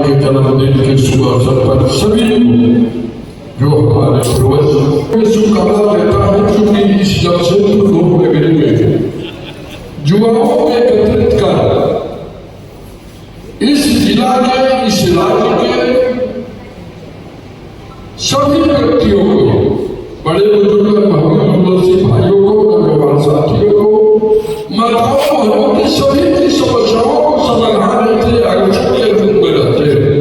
के जन्मदिन के शुभ अवसर पर सभी जो हमारे पूर्वज शुभकामना देता है, क्योंकि इस जमशेदपुर लोक नगरी में युवाओं को एकत्रित कर इस जिला के, इस राज्य के सभी व्यक्तियों को, बड़े बुजुर्ग भाइयों को, नौजवान साथियों को, माताओं बहनों की सभी की समस्याओं को समाधान के आयोजक के रूप में रहते हैं,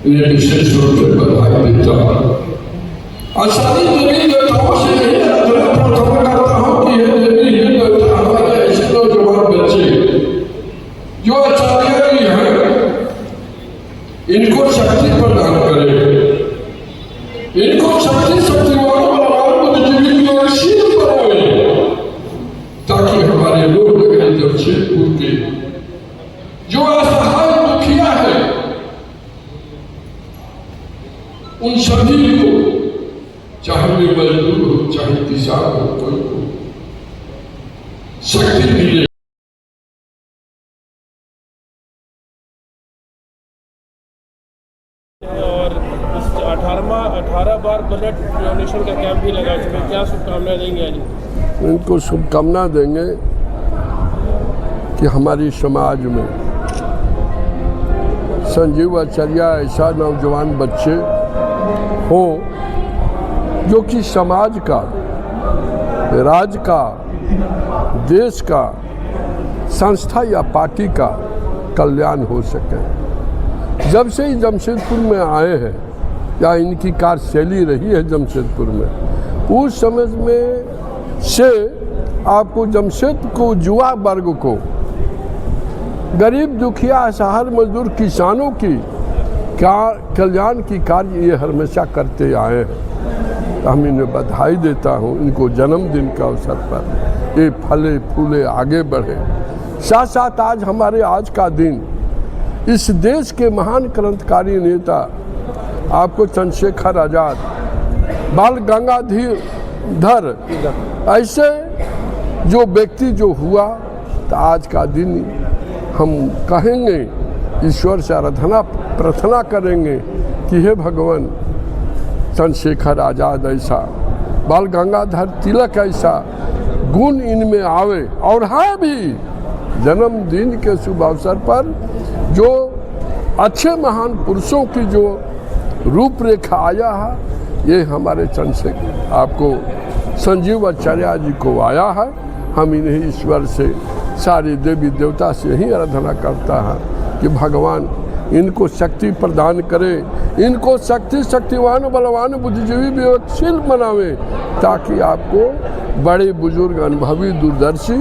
इन्हें विशेष रूप से बधाई देता हूँ। आसानी देवी देवताओं से यही प्रार्थना करता हूँ कि हे देवी, हे देवता, हमारे ऐसे नौजवान बच्चे जो आचार्य भी हैं, इनको शक्ति प्रदान करें, इनको शक्तिवान बलवान बुद्धिजीवी और शील बनाए, ताकि हमारे लोग नगरी जमशेदपुर के जो असहाय दुखिया है, उन सभी को, चाहे वे मजदूर हो, चाहे किसान हो, कोई को शक्ति मिले। और 18 बार ब्लड डोनेशन का कैंप भी लगा, इसमें क्या शुभकामनाएं देंगे आज? इनको शुभकामना देंगे कि हमारी समाज में संजीव आचार्य ऐसा नौजवान बच्चे हों जो कि समाज का, राज्य का, देश का, संस्था या पार्टी का कल्याण हो सके। जब से ही जमशेदपुर में आए हैं या इनकी कार्यशैली रही है जमशेदपुर में, उस समय में से आपको जमशेदपुर को, युवा वर्ग को, गरीब दुखिया असहाय मजदूर किसानों की कल्याण की कार्य ये हमेशा करते आए हैं। हम इन्हें बधाई देता हूँ, इनको जन्मदिन का अवसर पर ये फले फूले आगे बढ़े। साथ साथ आज हमारे आज का दिन इस देश के महान क्रांतिकारी नेता आपको चंद्रशेखर आजाद, बाल गंगाधर ऐसे जो व्यक्ति जो हुआ, तो आज का दिन हम कहेंगे, ईश्वर से आराधना प्रार्थना करेंगे कि हे भगवान, चंद्रशेखर आजाद ऐसा, बाल गंगाधर तिलक ऐसा गुण इनमें आवे। और है भी जन्मदिन के शुभ अवसर पर जो अच्छे महान पुरुषों की जो रूपरेखा आया है, ये हमारे चंद्रशेखर आपको संजीव आचार्य जी को आया है। हम इन्हें ईश्वर से, सारे देवी देवता से ही आराधना करता है कि भगवान इनको शक्ति प्रदान करे, इनको शक्तिवान बलवान बुद्धिजीवी विवेकशील बनावे, ताकि आपको बड़े बुजुर्ग, अनुभवी, दूरदर्शी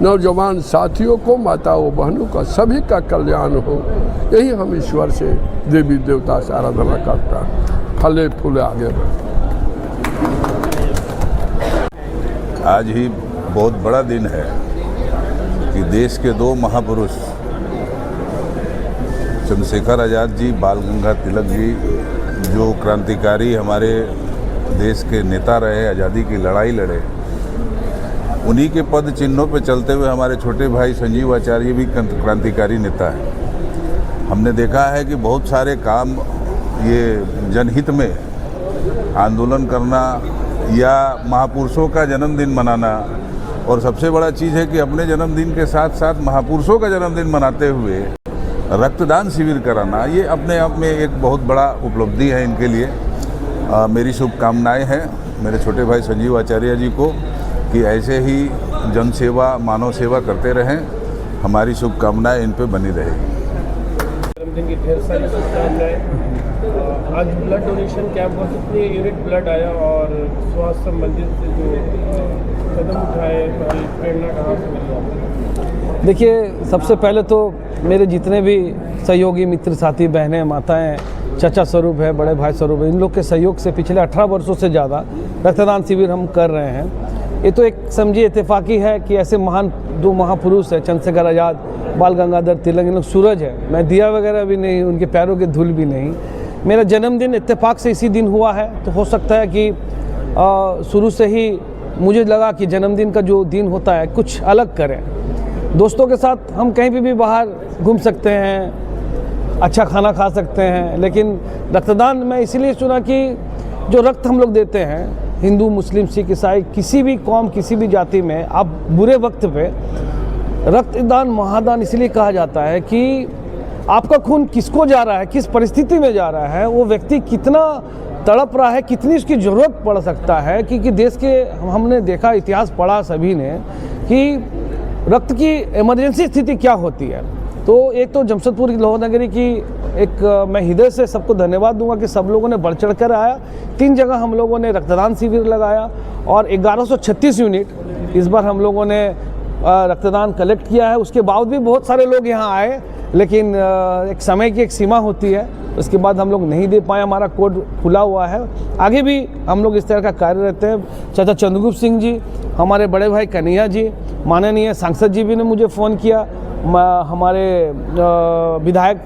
नौजवान साथियों को, माताओं बहनों का, सभी का कल्याण हो। यही हम ईश्वर से, देवी देवता से आराधना करता है। फले फूले आगे बढ़े। आज ही बहुत बड़ा दिन है कि देश के दो महापुरुष चंद्रशेखर आजाद जी, बाल गंगाधर तिलक जी, जो क्रांतिकारी हमारे देश के नेता रहे, आज़ादी की लड़ाई लड़े, उन्हीं के पद चिन्हों पर चलते हुए हमारे छोटे भाई संजीव आचार्य भी क्रांतिकारी नेता हैं। हमने देखा है कि बहुत सारे काम, ये जनहित में आंदोलन करना या महापुरुषों का जन्मदिन मनाना, और सबसे बड़ा चीज़ है कि अपने जन्मदिन के साथ साथ महापुरुषों का जन्मदिन मनाते हुए रक्तदान शिविर कराना, ये अपने आप में एक बहुत बड़ा उपलब्धि है इनके लिए। मेरी शुभकामनाएं हैं मेरे छोटे भाई संजीव आचार्य जी को कि ऐसे ही जन सेवा, मानव सेवा करते रहें। हमारी शुभकामनाएं इन पे बनी रहेगी। जन्मदिन की ढेर सारी शुभकामनाएं। आज ब्लड डोनेशन कैंप हुआ, कितने यूनिट ब्लड आया और स्वास्थ्य संबंधित जो कदम उठाए, प्रेरणा कहाँ से मिली? देखिए, सबसे पहले तो मेरे जितने भी सहयोगी मित्र, साथी, बहनें, माताएं, चाचा स्वरूप है, बड़े भाई स्वरूप है, इन लोग के सहयोग से पिछले 18 वर्षों से ज़्यादा रक्तदान शिविर हम कर रहे हैं। ये तो एक समझिए इत्तेफाकी है कि ऐसे महान दो महापुरुष है, चंद्रशेखर आज़ाद, बाल गंगाधर तिलक, इन लोग सूरज है। मैं दिया वगैरह भी नहीं, उनके पैरों की धूल भी नहीं। मेरा जन्मदिन इत्तेफाक से इसी दिन हुआ है, तो हो सकता है कि शुरू से ही मुझे लगा कि जन्मदिन का जो दिन होता है कुछ अलग करें। दोस्तों के साथ हम कहीं भी बाहर घूम सकते हैं, अच्छा खाना खा सकते हैं। लेकिन रक्तदान मैं इसीलिए चुना कि जो रक्त हम लोग देते हैं, हिंदू, मुस्लिम, सिख, ईसाई, किसी भी कौम, किसी भी जाति में, आप बुरे वक्त पे रक्तदान महादान इसलिए कहा जाता है कि आपका खून किसको जा रहा है, किस परिस्थिति में जा रहा है, वो व्यक्ति कितना तड़प रहा है, कितनी उसकी ज़रूरत पड़ सकता है। क्योंकि देश के हमने देखा, इतिहास पढ़ा सभी ने कि रक्त की इमरजेंसी स्थिति क्या होती है। तो एक तो जमशेदपुर की लौह नगरी की एक मैं हृदय से सबको धन्यवाद दूंगा कि सब लोगों ने बढ़ चढ़ कर आया। 3 जगह हम लोगों ने रक्तदान शिविर लगाया और 1136 यूनिट इस बार हम लोगों ने रक्तदान कलेक्ट किया है। उसके बाद भी बहुत सारे लोग यहाँ आए, लेकिन एक समय की एक सीमा होती है, उसके बाद हम लोग नहीं दे पाए। हमारा कोड खुला हुआ है, आगे भी हम लोग इस तरह का कार्य रहते हैं। चाचा चंद्रगुप्त सिंह जी, हमारे बड़े भाई कन्हैया जी, माननीय सांसद जी भी ने मुझे फ़ोन किया, हमारे विधायक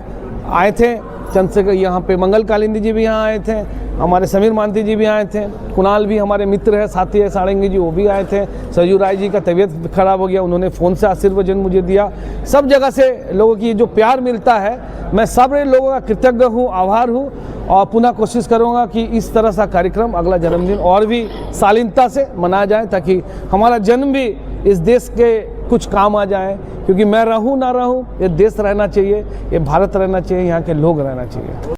आए थे चंद्रशेखर, यहाँ पे मंगल कालिंदी जी भी यहाँ आए थे, हमारे समीर मानती जी भी आए थे, कुणाल भी हमारे मित्र है, साथी है सारंगी जी, वो भी आए थे। सरजू राय जी का तबीयत खराब हो गया, उन्होंने फ़ोन से आशीर्वचन मुझे दिया। सब जगह से लोगों की जो प्यार मिलता है, मैं सब लोगों का कृतज्ञ हूँ, आभार हूँ और पुनः कोशिश करूँगा कि इस तरह सा कार्यक्रम अगला जन्मदिन और भी शालीनता से मनाया जाए, ताकि हमारा जन्म भी इस देश के कुछ काम आ जाए। क्योंकि मैं रहूँ ना रहूँ, ये देश रहना चाहिए, ये भारत रहना चाहिए, यहाँ के लोग रहना चाहिए।